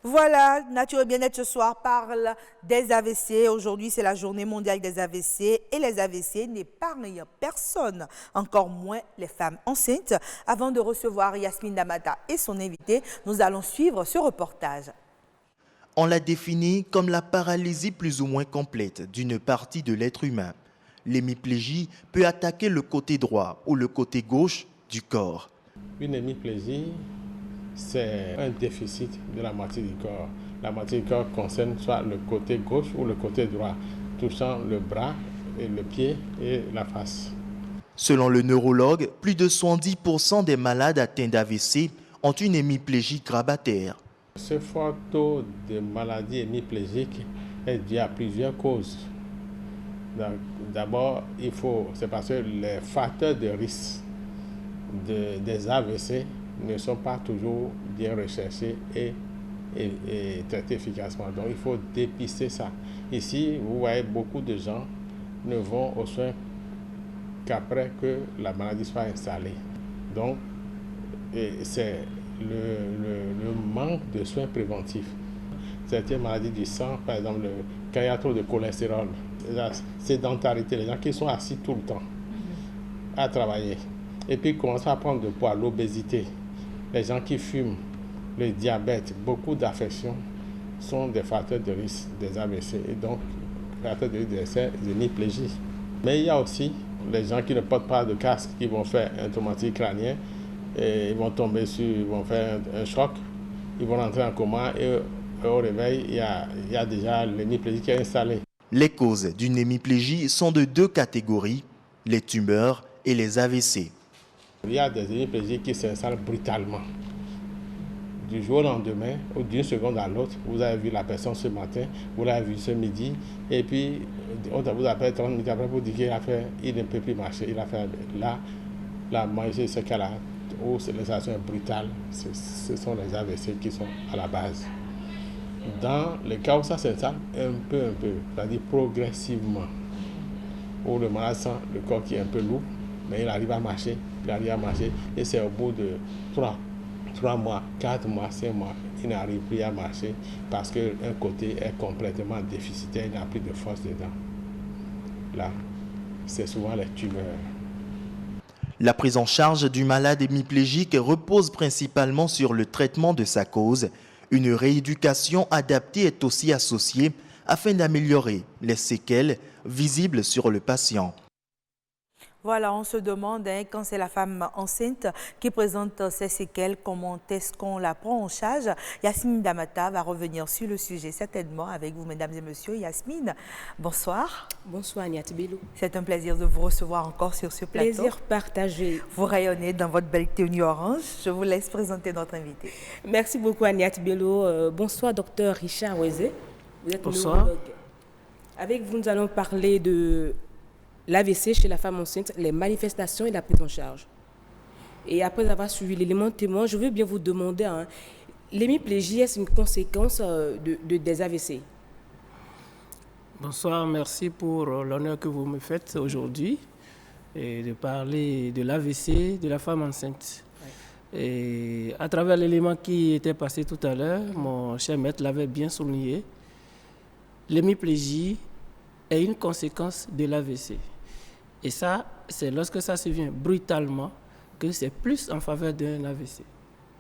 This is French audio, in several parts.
Voilà, Nature et Bien-être ce soir parle des AVC. Aujourd'hui, c'est la journée mondiale des AVC et les AVC n'épargnent personne, encore moins les femmes enceintes. Avant de recevoir Yasmine Damata et son invité, nous allons suivre ce reportage. On la définit comme la paralysie plus ou moins complète d'une partie de l'être humain. L'hémiplégie peut attaquer le côté droit ou le côté gauche du corps. Une hémiplégie, c'est un déficit de la moitié du corps. La moitié du corps concerne soit le côté gauche ou le côté droit, touchant le bras, et le pied et la face. Selon le neurologue, plus de 70% des malades atteints d'AVC ont une hémiplégie grabataire. Ce fort taux de maladies hémiplégiques est dû à plusieurs causes. D'abord, c'est parce que les facteurs de risque des AVC ne sont pas toujours bien recherchés et traités efficacement. Donc, il faut dépister ça. Ici, vous voyez, beaucoup de gens ne vont aux soins qu'après que la maladie soit installée. Donc, c'est le manque de soins préventifs. Certaines maladies du sang, par exemple, quand il y a trop de cholestérol, la sédentarité, les gens qui sont assis tout le temps à travailler, et puis commencent à prendre de poids, l'obésité, les gens qui fument, le diabète, beaucoup d'affections sont des facteurs de risque des AVC et donc facteurs de risque des hémiplégies. Mais il y a aussi les gens qui ne portent pas de casque, qui vont faire un traumatisme crânien, et ils vont tomber ils vont faire un choc, ils vont rentrer en coma et au réveil, il y a déjà l'hémiplégie qui est installée. Les causes d'une hémiplégie sont de deux catégories, les tumeurs et les AVC. Il y a des hémiplégies qui s'installent brutalement. Du jour au lendemain, ou d'une seconde à l'autre, vous avez vu la personne ce matin, vous l'avez vu ce midi, et puis on vous appelle 30 minutes après pour dire qu'il ne peut plus marcher. Il a fait la majorité de ce cas-là, où les situations brutales, ce sont les AVC qui sont à la base. Dans les cas où ça s'installe un peu, c'est-à-dire progressivement, où le malade sent le corps qui est un peu lourd, mais il arrive à marcher, et c'est au bout de 3 mois, 4 mois, 5 mois, il n'arrive plus à marcher parce qu'un côté est complètement déficitaire, il n'a plus de force dedans. Là, c'est souvent les tumeurs. La prise en charge du malade hémiplégique repose principalement sur le traitement de sa cause. Une rééducation adaptée est aussi associée afin d'améliorer les séquelles visibles sur le patient. Voilà, on se demande quand c'est la femme enceinte qui présente ces séquelles, comment est-ce qu'on la prend en charge. Yasmine Damata va revenir sur le sujet certainement avec vous, mesdames et messieurs. Yasmine, bonsoir. Bonsoir Agnat Bello. C'est un plaisir de vous recevoir encore sur ce plateau. Plaisir partagé. Vous rayonnez dans votre belle tenue orange. Je vous laisse présenter notre invité. Merci beaucoup Agnat Bello. Bonsoir docteur Richard Weze. Vous êtes neurologue. Avec vous, nous allons parler de l'AVC chez la femme enceinte, les manifestations et la prise en charge. Et après avoir suivi l'élément témoin, je veux bien vous demander, l'hémiplégie, est-ce une conséquence des AVC? Bonsoir, merci pour l'honneur que vous me faites aujourd'hui et de parler de l'AVC de la femme enceinte. Ouais. Et à travers l'élément qui était passé tout à l'heure, mon cher maître l'avait bien souligné, l'hémiplégie est une conséquence de l'AVC. Et ça, c'est lorsque ça se vient brutalement que c'est plus en faveur d'un AVC.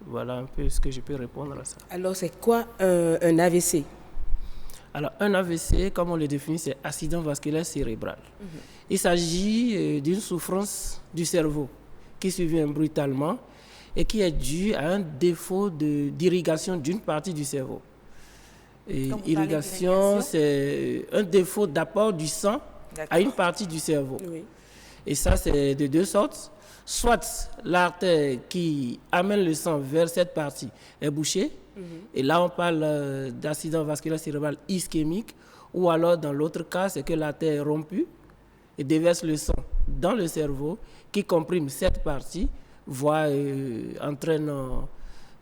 Voilà un peu ce que je peux répondre à ça. Alors, c'est quoi un AVC? Alors, un AVC, comme on le définit, c'est accident vasculaire cérébral. Il s'agit d'une souffrance du cerveau qui survient brutalement et qui est due à un défaut d'irrigation d'une partie du cerveau. Et irrigation, c'est un défaut d'apport du sang à une partie du cerveau. Oui. Et ça, c'est de deux sortes. Soit l'artère qui amène le sang vers cette partie est bouchée, et là on parle d'accident vasculaire cérébral ischémique, ou alors dans l'autre cas, c'est que l'artère est rompue et déverse le sang dans le cerveau qui comprime cette partie, voire entraîne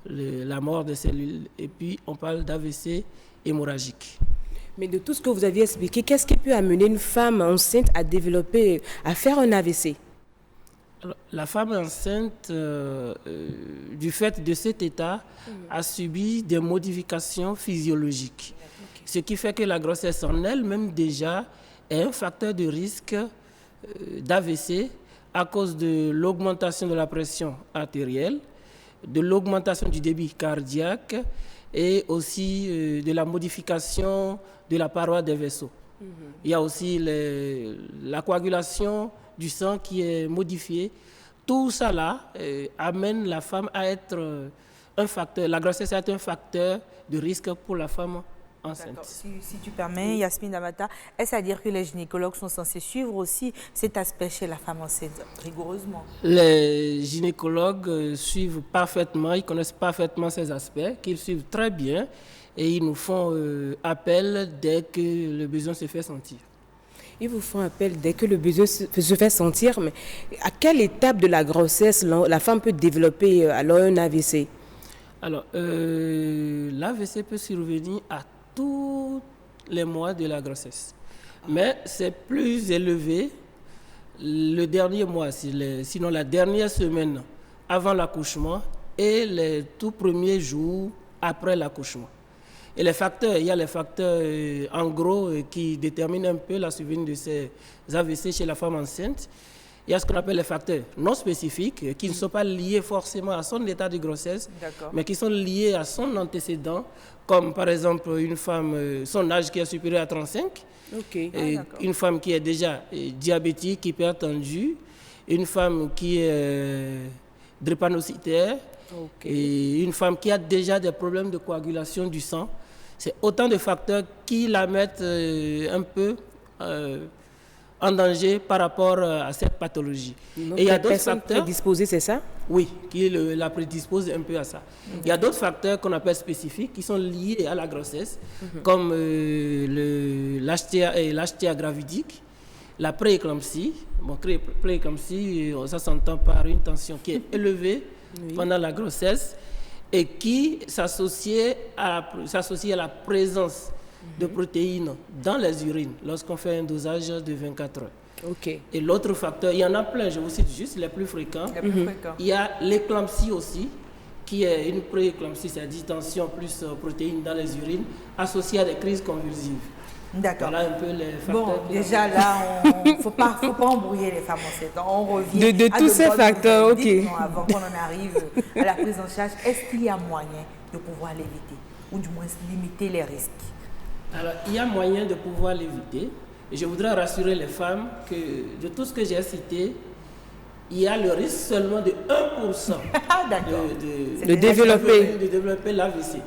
la mort des cellules. Et puis on parle d'AVC hémorragique. Mais de tout ce que vous aviez expliqué, qu'est-ce qui peut amener une femme enceinte à faire un AVC? Alors, la femme enceinte, du fait de cet état, a subi des modifications physiologiques. Ce qui fait que la grossesse en elle-même déjà est un facteur de risque d'AVC à cause de l'augmentation de la pression artérielle, de l'augmentation du débit cardiaque et aussi de la modification de la paroi des vaisseaux. Il y a aussi la coagulation du sang qui est modifiée. Tout ça là amène la femme à être un facteur, la grossesse à être un facteur de risque pour la femme enceinte. Si tu permets, Yasmine Damata, est-ce à dire que les gynécologues sont censés suivre aussi cet aspect chez la femme enceinte rigoureusement? Les gynécologues suivent parfaitement, ils connaissent parfaitement ces aspects, qu'ils suivent très bien et ils nous font appel dès que le besoin se fait sentir. Ils vous font appel dès que le besoin se fait sentir, mais à quelle étape de la grossesse la femme peut développer alors un AVC? Alors, l'AVC peut survenir à tous les mois de la grossesse. Mais c'est plus élevé le dernier mois, sinon la dernière semaine avant l'accouchement et les tout premiers jours après l'accouchement. Et les facteurs, il y a les facteurs en gros qui déterminent un peu la survenue de ces AVC chez la femme enceinte. Il y a ce qu'on appelle les facteurs non spécifiques qui ne sont pas liés forcément à son état de grossesse, mais qui sont liés à son antécédent, comme par exemple une femme, son âge qui est supérieur à 35, une femme qui est déjà diabétique, hypertendue, une femme qui est drépanocytaire, et une femme qui a déjà des problèmes de coagulation du sang. C'est autant de facteurs qui la mettent un peu en danger par rapport à cette pathologie. Donc, et il y a d'autres facteurs prédisposés, c'est ça? Oui, qui la prédisposent un peu à ça. Il y a d'autres facteurs qu'on appelle spécifiques qui sont liés à la grossesse, comme l'HTA gravidique, la prééclampsie. Bon, prééclampsie, ça s'entend par une tension qui est élevée pendant la grossesse et qui s'associe à la présence de protéines dans les urines lorsqu'on fait un dosage de 24 heures. Et l'autre facteur, il y en a plein, je vous cite juste les plus fréquents. Il y a l'éclampsie aussi, qui est une prééclampsie, c'est-à-dire tension plus protéines dans les urines, associée à des crises convulsives. D'accord. Voilà un peu les facteurs. Bon, déjà là, il ne faut pas embrouiller les femmes enceintes. On revient de tous ces facteurs, avant qu'on en arrive à la prise en charge, est-ce qu'il y a moyen de pouvoir l'éviter ou du moins limiter les risques? Alors, il y a moyen de pouvoir l'éviter. Et je voudrais rassurer les femmes que de tout ce que j'ai cité, il y a le risque seulement de 1% de développer l'AVC.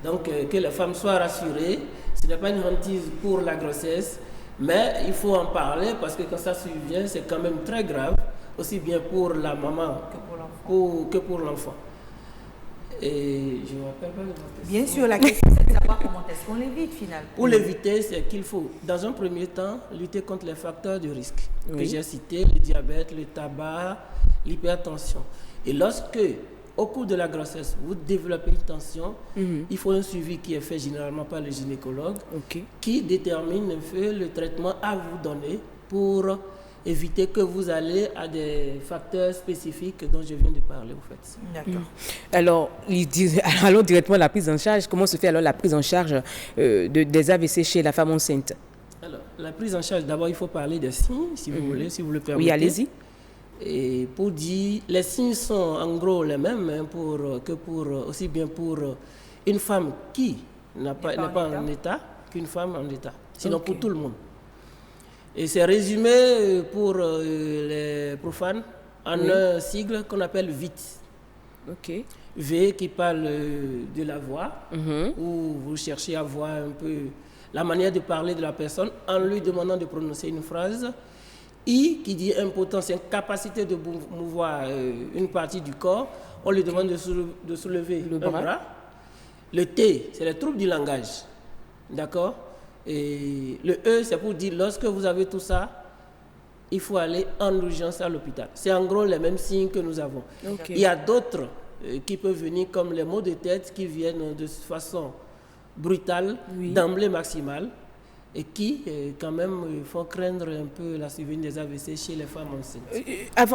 Donc, que les femmes soient rassurées. Ce n'est pas une hantise pour la grossesse, mais il faut en parler parce que quand ça survient, c'est quand même très grave, aussi bien pour la maman que pour l'enfant. Et je me rappelle pas de votre question. Bien sûr, la question c'est de savoir comment est-ce qu'on l'évite finalement. Pour l'éviter, c'est qu'il faut, dans un premier temps, lutter contre les facteurs de risque que j'ai cités, le diabète, le tabac, l'hypertension. Et lorsque, au cours de la grossesse, vous développez une tension, il faut un suivi qui est fait généralement par le gynécologue, qui détermine un peu le traitement à vous donner pour éviter que vous allez à des facteurs spécifiques dont je viens de parler, en fait. D'accord. Alors, allons directement à la prise en charge. Comment se fait alors la prise en charge des AVC chez la femme enceinte? Alors, la prise en charge, d'abord, il faut parler des signes, si vous voulez, si vous le permettez. Oui, allez-y. Et pour dire, les signes sont en gros les mêmes, hein, aussi bien pour une femme qui n'est pas en état qu'une femme en état. Sinon pour tout le monde. Et c'est résumé pour les profanes en un sigle qu'on appelle VIT. V qui parle de la voix, où vous cherchez à voir un peu la manière de parler de la personne en lui demandant de prononcer une phrase. I qui dit impotence, c'est une capacité de mouvoir une partie du corps. On lui demande de soulever un bras. Le T, c'est les troubles du langage. D'accord? Et le E, c'est pour dire lorsque vous avez tout ça, il faut aller en urgence à l'hôpital. C'est en gros les mêmes signes que nous avons. Il y a d'autres qui peuvent venir comme les maux de tête qui viennent de façon brutale, d'emblée maximale. et qui, quand même, font craindre un peu la survenue des AVC chez les femmes enceintes.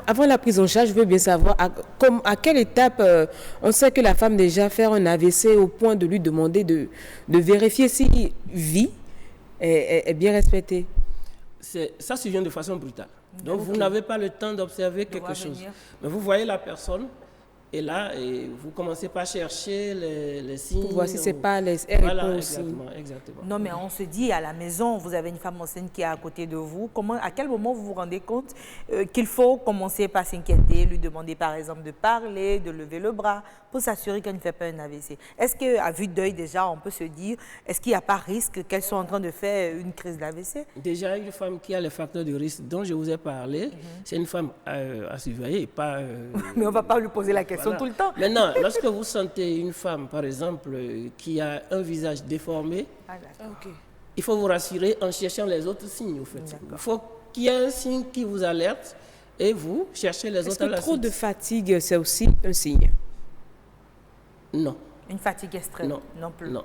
Avant la prise en charge, je veux bien savoir à quelle étape on sait que la femme déjà fait un AVC au point de lui demander de vérifier si vie est bien respectée. Ça survient de façon brutale. Donc, vous n'avez pas le temps d'observer quelque chose. Mais vous voyez la personne, et là, vous commencez par chercher les signes. Pour voir si ce n'est pas les voilà, exactement. Non, mais on se dit, à la maison, vous avez une femme enceinte qui est à côté de vous. À quel moment vous vous rendez compte qu'il faut commencer par s'inquiéter, lui demander par exemple de parler, de lever le bras, pour s'assurer qu'elle ne fait pas un AVC? Est-ce qu'à vue d'œil, déjà, on peut se dire, est-ce qu'il n'y a pas risque qu'elle soit en train de faire une crise d'AVC? Déjà, une femme qui a les facteurs de risque dont je vous ai parlé, c'est une femme à surveiller, pas... Mais on ne va pas lui poser la question tout le temps. Maintenant, lorsque vous sentez une femme, par exemple, qui a un visage déformé, il faut vous rassurer en cherchant les autres signes. En fait. Il faut qu'il y ait un signe qui vous alerte et vous cherchez les autres à la suite. Est-ce que trop de fatigue, c'est aussi un signe? Non. Une fatigue extrême? Non plus. Non.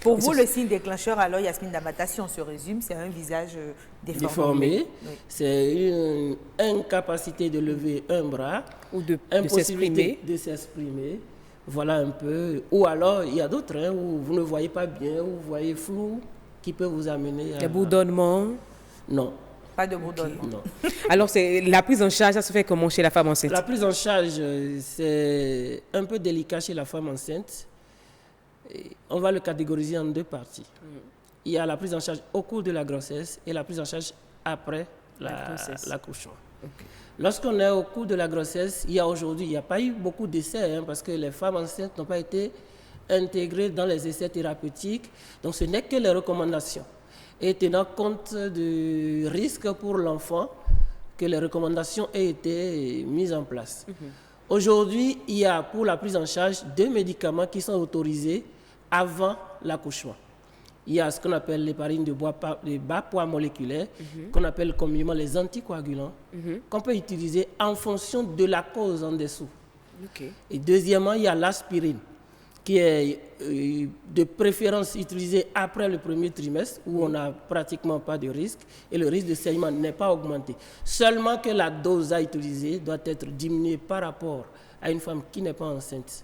Pour vous, le signe déclencheur, alors, Yasmine Damata, si on se résume, c'est un visage déformé. Oui. C'est une incapacité de lever un bras ou de s'exprimer. Voilà un peu. Ou alors, il y a d'autres où vous ne voyez pas bien, où vous voyez flou, qui peut vous amener à... Des bourdonnements? Non. Pas de bourdonnement. Non. Alors, la prise en charge, ça se fait comment chez la femme enceinte? La prise en charge, c'est un peu délicat chez la femme enceinte. On va le catégoriser en deux parties. Il y a la prise en charge au cours de la grossesse et la prise en charge après l'accouchement. Lorsqu'on est au cours de la grossesse, il n'y a pas eu beaucoup d'essais parce que les femmes enceintes n'ont pas été intégrées dans les essais thérapeutiques. Donc ce n'est que les recommandations. Et tenant compte du risque pour l'enfant, que les recommandations aient été mises en place. Aujourd'hui, il y a pour la prise en charge 2 médicaments qui sont autorisés avant l'accouchement. Il y a ce qu'on appelle l'héparine de bas poids moléculaire, qu'on appelle communément les anticoagulants, qu'on peut utiliser en fonction de la cause en dessous. Et deuxièmement, il y a l'aspirine, qui est de préférence utilisée après le premier trimestre, où on n'a pratiquement pas de risque, et le risque de saignement n'est pas augmenté. Seulement que la dose à utiliser doit être diminuée par rapport à une femme qui n'est pas enceinte.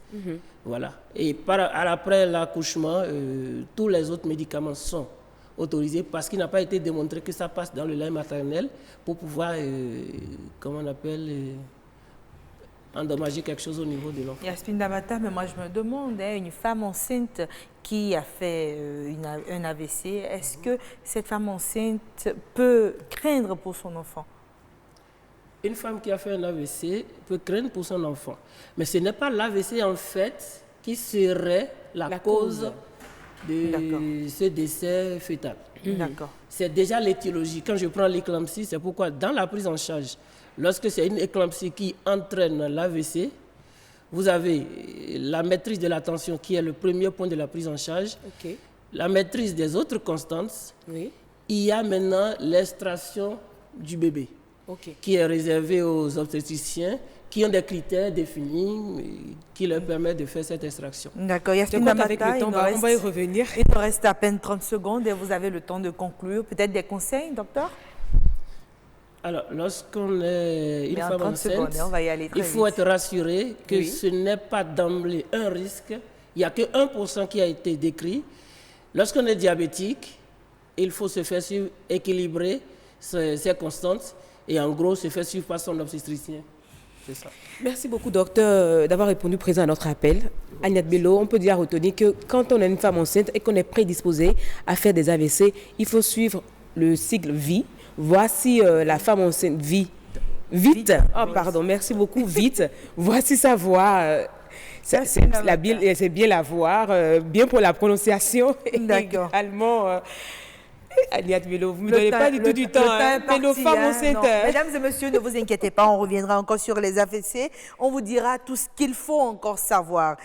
Voilà. Et après l'accouchement, tous les autres médicaments sont autorisés parce qu'il n'a pas été démontré que ça passe dans le lait maternel pour pouvoir, endommager quelque chose au niveau de l'enfant. Yasmine Damata, mais moi je me demande, une femme enceinte qui a fait un AVC, est-ce que cette femme enceinte peut craindre pour son enfant? Une femme qui a fait un AVC peut craindre pour son enfant. Mais ce n'est pas l'AVC en fait qui serait la cause de ce décès fœtal. D'accord. C'est déjà l'étiologie. Quand je prends l'éclampsie, c'est pourquoi dans la prise en charge, lorsque c'est une éclampsie qui entraîne l'AVC, vous avez la maîtrise de la tension qui est le premier point de la prise en charge, la maîtrise des autres constantes. Il y a maintenant l'extraction du bébé. Qui est réservé aux obstétriciens qui ont des critères définis qui leur permettent de faire cette extraction. D'accord. Yasmine Damata, on va y revenir. Il nous reste à peine 30 secondes et vous avez le temps de conclure. Peut-être des conseils, docteur? Alors, lorsqu'on est une femme enceinte, il faut être rassuré que ce n'est pas d'emblée un risque. Il n'y a que 1% qui a été décrit. Lorsqu'on est diabétique, il faut se faire équilibrer ses constantes. Et en gros, se fait suivre par son obstétricien. C'est ça. Merci beaucoup, docteur, d'avoir répondu présent à notre appel. Agnès Bello, on peut dire à retenir que quand on est une femme enceinte et qu'on est prédisposé à faire des AVC, il faut suivre le cycle vie. Voici la femme enceinte vit vite. Oh, pardon, merci beaucoup, vite. Voici sa voix. C'est bien la voir, bien pour la prononciation. D'accord. Également... Agnès Bello, vous ne me donnez pas du tout du temps. Mais nos femmes enceintes. Mesdames et messieurs, ne vous inquiétez pas, on reviendra encore sur les AVC. On vous dira tout ce qu'il faut encore savoir.